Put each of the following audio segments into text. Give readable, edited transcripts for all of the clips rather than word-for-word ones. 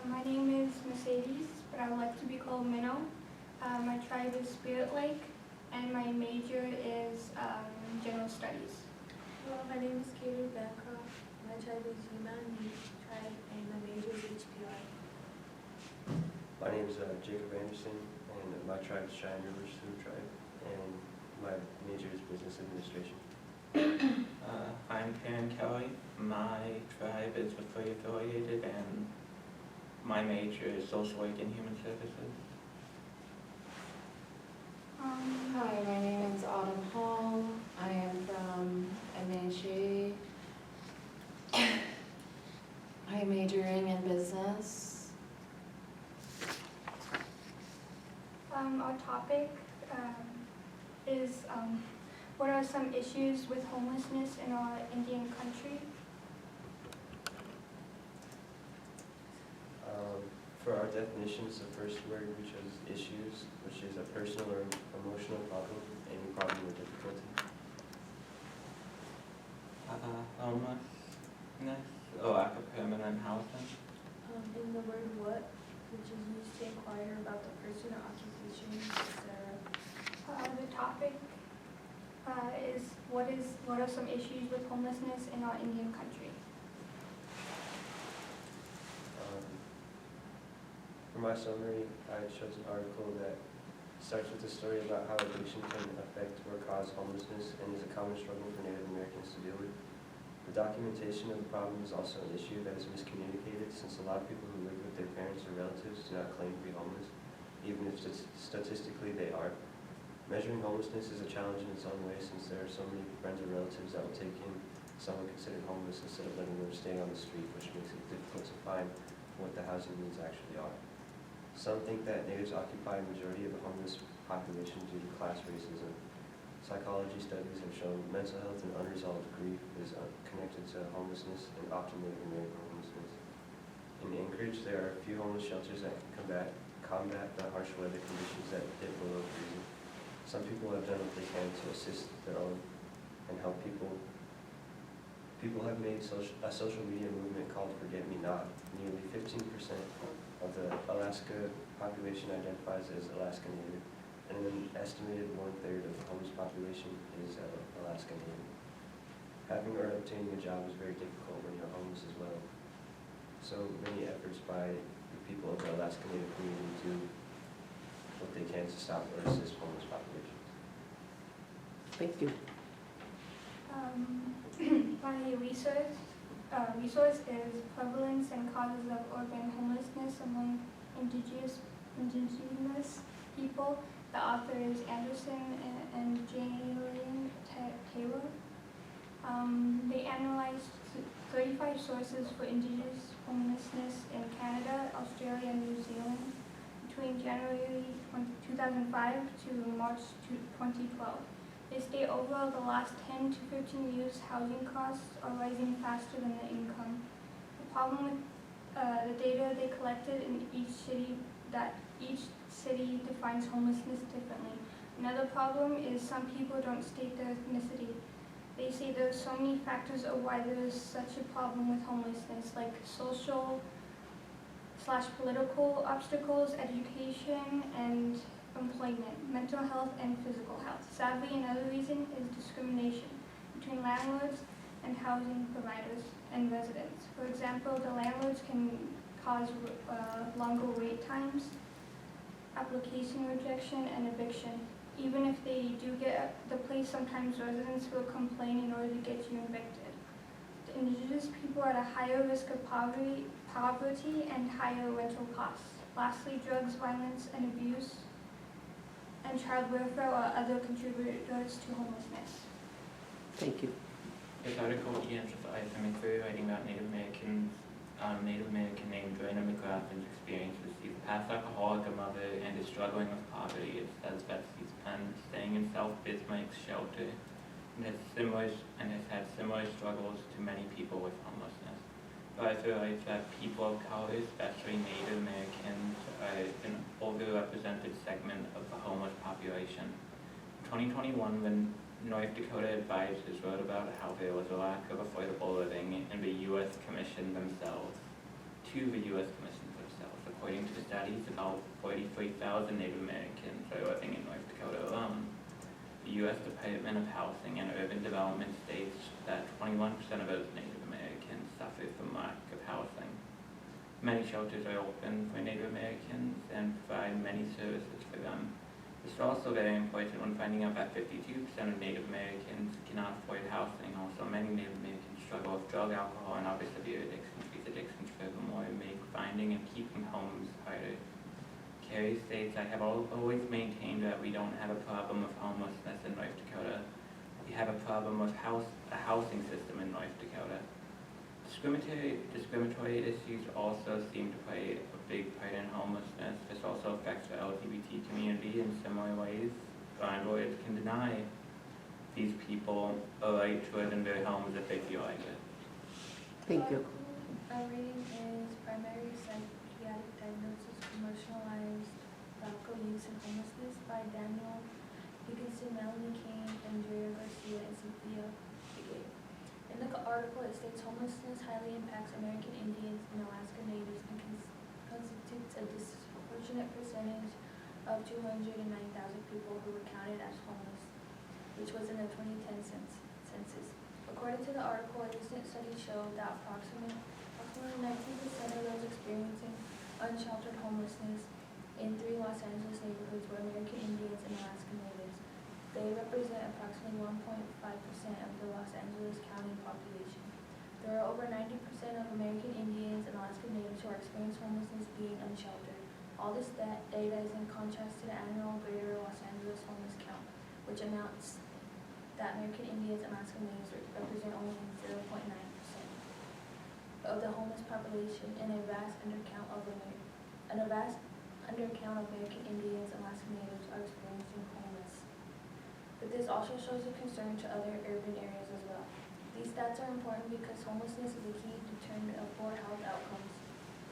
My name is Mercedes, but I would like to be called Minnow. My tribe is Spirit Lake, and my major is General Studies. Hello, my name is Katie Bancroft. My tribe is Yimani tribe, and my major is HPI. My name is Jacob Anderson, and my tribe is Cheyenne River Sioux tribe, and my major is business administration. I'm Karen Kelly. My tribe is Victoria affiliated, and my major is social work and human services. Hi, my name is Autumn Hall. I am from MHA. I am majoring in business. Our topic is what are some issues with homelessness in our Indian country? For our definitions, the first word we chose is issues, which is a personal or emotional problem, any problem or difficulty. Homelessness or lack of permanent housing. In the word what, which is used to inquire about the person or occupation, etc. The topic is what are some issues with homelessness in our Indian country? For my summary, I chose an article that starts with a story about how addiction can affect or cause homelessness and is a common struggle for Native Americans to deal with. The documentation of the problem is also an issue that is miscommunicated, since a lot of people who live with their parents or relatives do not claim to be homeless, even if statistically they are. Measuring homelessness is a challenge in its own way, since there are so many friends or relatives that will take in someone considered homeless instead of letting them stay on the street, which makes it difficult to find what the housing needs actually are. Some think that natives occupy a majority of the homeless population due to class racism. Psychology studies have shown mental health and unresolved grief is connected to homelessness and often Native American homelessness. In Anchorage, there are a few homeless shelters that can combat the harsh weather conditions that dip below freezing. Some people have done what they can to assist their own and help people. People have made a social media movement called Forget Me Not. Nearly 15% of the Alaska population identifies as Alaska Native, and an estimated 1/3 of the homeless population is Alaska Native. Having or obtaining a job is very difficult when you're homeless as well. So many efforts by the people of the Alaska Native community do what they can to stop or assist homeless populations. Thank you. My resource is prevalence and causes of urban homelessness among indigenous people. The author is Anderson and Jalen Taylor. They analyzed 35 sources for indigenous homelessness in Canada, Australia, and New Zealand between January 2005 to March 2012. They state overall the last 10 to 15 years housing costs are rising faster than the income. The problem with the data they collected in each city defines homelessness differently. Another problem is some people don't state their ethnicity. They say there are so many factors of why there is such a problem with homelessness, like social/political obstacles, education, and employment, mental health, and physical health. Sadly, another reason is discrimination between landlords and housing providers and residents. For example, the landlords can cause longer wait times, application rejection, and eviction. Even if they do get the place, sometimes residents will complain in order to get you evicted. The indigenous people are at a higher risk of poverty and higher rental costs. Lastly, drugs, violence, and abuse, and child welfare are other contributors to homelessness. Thank you. This article de-emphasized some inquiry writing about Native American named Joanna McLaughlin's experiences. She's a past alcoholic, a mother, and is struggling with poverty. It says Betsy's pen, staying in South Bismarck's shelter, and has had similar struggles to many people with homelessness. But I realize that people of color, especially Native Americans, are an overrepresented segment of the homeless population. In 2021, when North Dakota advisors wrote about how there was a lack of affordable living, and the U.S. commissioned themselves to the U.S. Commissions themselves. According to the studies, about 43,000 Native Americans are living in North Dakota alone. The U.S. Department of Housing and Urban Development states that 21% of those Native Americans suffer from lack of housing. Many shelters are open for Native Americans and provide many services for them. It's also very important when finding out that 52% of Native Americans cannot afford housing. Also, many Native Americans struggle with drug, alcohol, and other severe addictions. These addictions furthermore make finding and keeping homes harder. Carrie states, I have always maintained that we don't have a problem of homelessness in North Dakota. We have a problem with a housing system in North Dakota. Discriminatory issues also seem to play a big part in homelessness. This also affects the LGBT community in similar ways. Landlords can deny these people a right to live in their homes if they feel like it. Thank you. Our reading is Primary Psychiatric Diagnosis, Commercialized Tobacco Use and Homelessness by Daniel Higginson, Melanie Kane, Andrea Garcia, and Cynthia Figueroa. In the article, it states homelessness highly impacts American Indians and Alaska Natives and constitutes a disproportionate percentage of 209,000 people who were counted as homeless, which was in the 2010 census. According to the article, a recent study showed that approximately 19% of those experiencing unsheltered homelessness in 3 Los Angeles neighborhoods were American Indians and Alaska Natives. They represent approximately 1.5% of the Los Angeles County population. There are over 90% of American Indians and Alaska Natives who are experiencing homelessness being unsheltered. All this data is in contrast to the annual Greater Los Angeles homeless count, which amounts that American Indians and Alaska Natives represent only 0.9% of the homeless population, and a vast undercount of American Indians and Alaska Natives are experiencing homeless. But this also shows a concern to other urban areas as well. These stats are important because homelessness is a key determinant of poor health outcomes.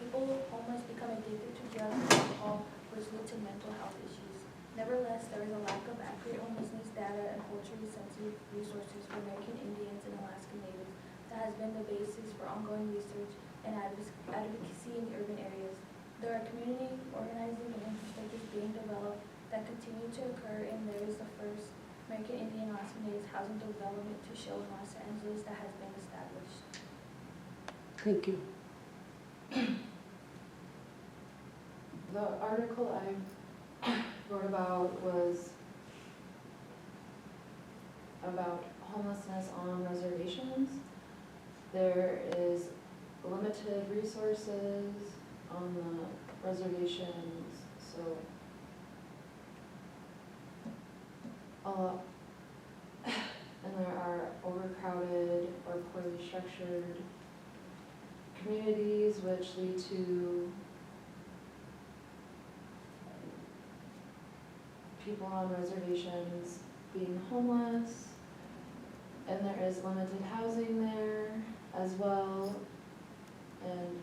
People homeless become addicted to drugs and alcohol, which lead to mental health issues. Nevertheless, there is a lack of accurate homelessness data and culturally sensitive resources for American Indians and Alaska Natives that has been the basis for ongoing research and advocacy in urban areas. There are community organizing and infrastructures being developed that continue to occur, and there is the first American Indian and Alaska Natives housing development to show in Los Angeles that has been established. Thank you. The article I wrote about was about homelessness on reservations. There is limited resources on the reservations, so and there are overcrowded or poorly structured communities, which lead to people on reservations being homeless, and there is limited housing there as well, and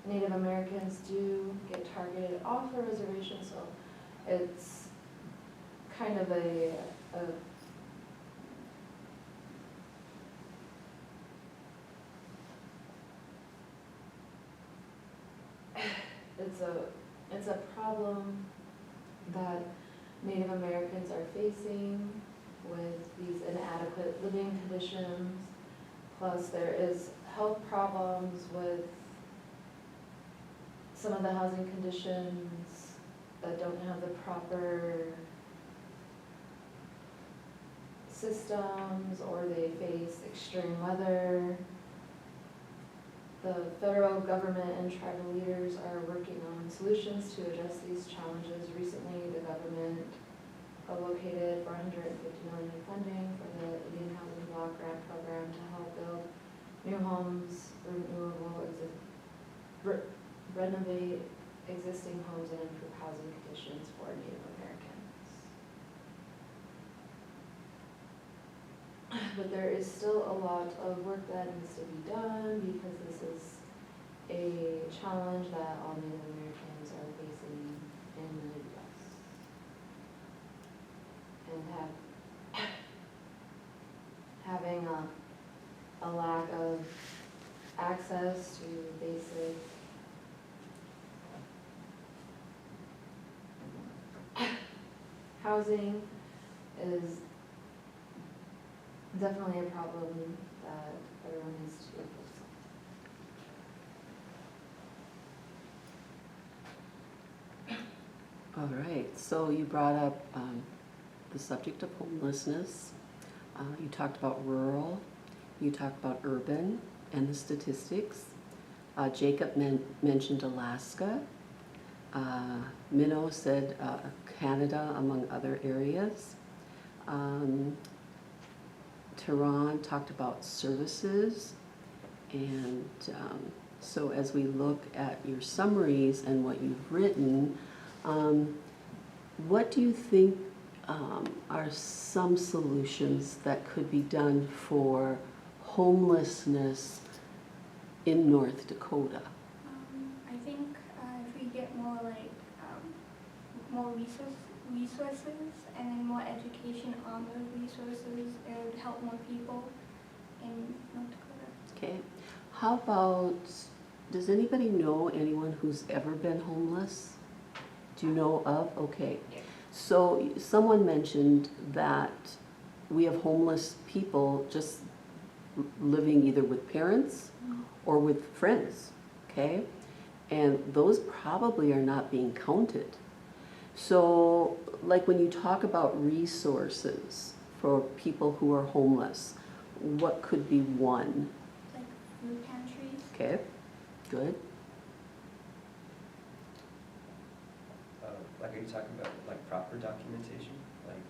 Native Americans do get targeted off the reservation, so it's kind of it's a problem that Native Americans are facing with these inadequate living conditions. Plus there is health problems with some of the housing conditions that don't have the proper systems, or they face extreme weather. The federal government and tribal leaders are working on solutions to address these challenges. Recently, the government allocated $450 million in funding for the Indian Housing Block Grant Program to help build new homes, renovate existing homes, and improve housing conditions for Native Americans. But there is still a lot of work that needs to be done, because this is a challenge that all Native Americans are facing in the U.S. And having a lack of access to basic housing is definitely a problem that everyone needs to focus on. All right, so you brought up the subject of homelessness. You talked about rural, you talked about urban and the statistics. Jacob mentioned Alaska. Minnow said Canada, among other areas. Tehran talked about services. And so as we look at your summaries and what you've written, what do you think are some solutions that could be done for homelessness in North Dakota? I think if we get more more resources and then more education on those resources, it would help more people in North Dakota. Okay. How about, does anybody know anyone who's ever been homeless? Do you know of? Okay. Yeah. So someone mentioned that we have homeless people just living either with parents or with friends, okay? And those probably are not being counted. So like when you talk about resources for people who are homeless, what could be one? Like food pantries. Okay, good. Like, are you talking about like proper documentation? Like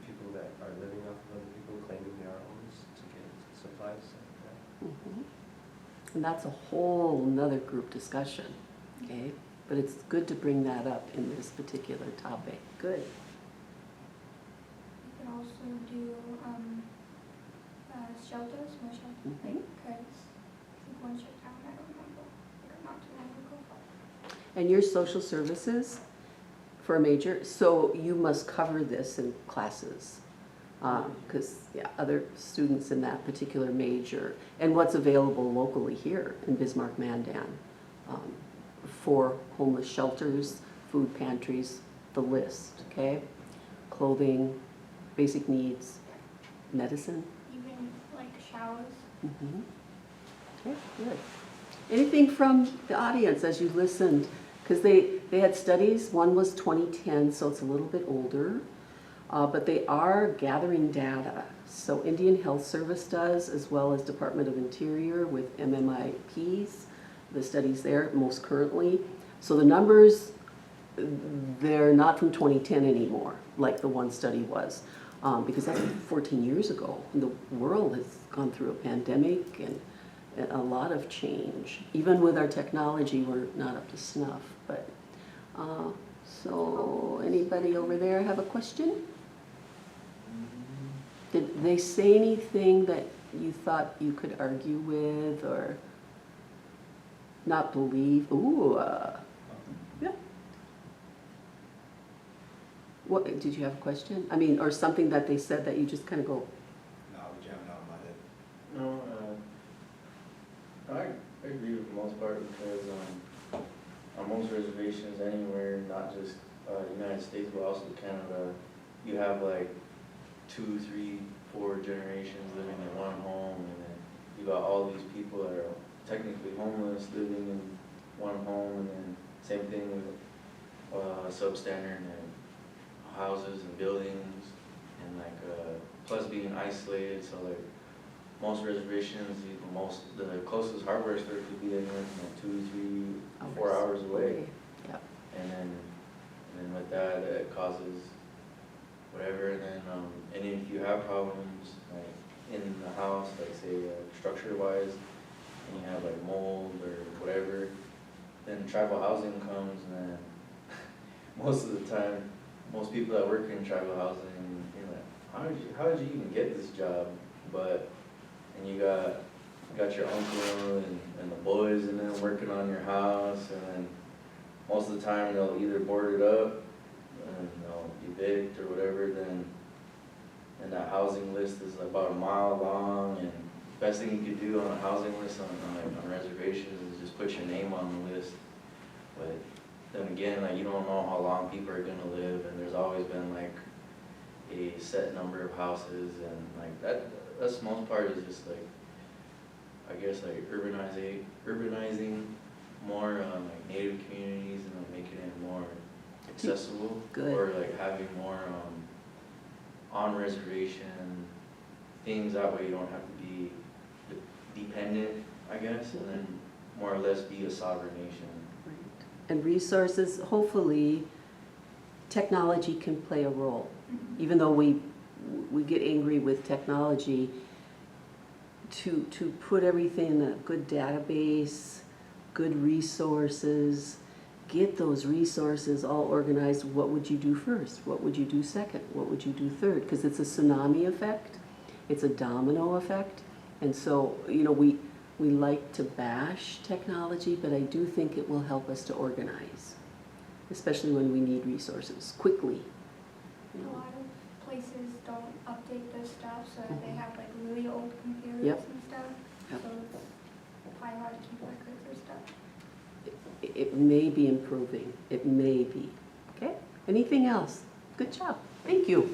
people that are living off of other people claiming they are homeless to get supplies, stuff like that? Mhm. And that's a whole nother group discussion, okay? But it's good to bring that up in this particular topic. Good. We can also do shelters, more shelters, Mhm. like, because I think one shut down, I don't remember, like not too long ago. And your social services for a major, so you must cover this in classes. Because, yeah, other students in that particular major, and what's available locally here in Bismarck-Mandan for homeless shelters, food pantries, the list, okay? Clothing, basic needs, medicine. Even like showers. Mhm. Okay, good. Anything from the audience as you listened? Because they had studies, one was 2010, so it's a little bit older, but they are gathering data. So Indian Health Service does, as well as Department of Interior with MMIPs, the studies there most currently. So the numbers, they're not from 2010 anymore, like the one study was, because that's 14 years ago. And the world has gone through a pandemic and a lot of change. Even with our technology, we're not up to snuff. But so anybody over there have a question? Did they say anything that you thought you could argue with or not believe? Ooh, yeah. What, did you have a question? I mean, or something that they said that you just kind of go, No, we jumped out of my head. No, I agree with the most part because on most reservations anywhere, not just United States but also Canada, you have like 2, 3, 4 generations living in one home, and then you got all these people that are technically homeless living in one home, and then same thing with substandard and houses and buildings, and like plus being isolated. So like most reservations, the closest hardware store could be anywhere from like 2, 3, 4 hours away. Yep. And then with that, it causes whatever. And then and if you have problems like in the house, like say structure-wise, and you have like mold or whatever, then tribal housing comes, and then most of the time, most people that work in tribal housing, you're like, how did you even get this job? And you got your uncle and the boys and them working on your house, and then most of the time they'll either board it up and they'll evict or whatever. And that housing list is about a mile long, and the best thing you could do on a housing list on reservations is just put your name on the list. But then again, like, you don't know how long people are gonna live, and there's always been like a set number of houses, and like that's the most part is just like, I guess like urbanizing more, like native communities, and like making it more accessible. Good. Or like having more, on reservation things, that way you don't have to be dependent, I guess, and then more or less be a sovereign nation. Right. And resources, hopefully, technology can play a role. Even though we get angry with technology, to put everything in a good database, good resources, get those resources all organized. What would you do first? What would you do second? What would you do third? Because it's a tsunami effect, it's a domino effect. And so, you know, we like to bash technology, but I do think it will help us to organize, especially when we need resources quickly. You A know. lot of places don't update their stuff, so they have like really old computers Yep. and stuff. Yep. So it's probably hard to keep records or stuff. It may be improving, it may be. Okay, anything else? Good job, thank you.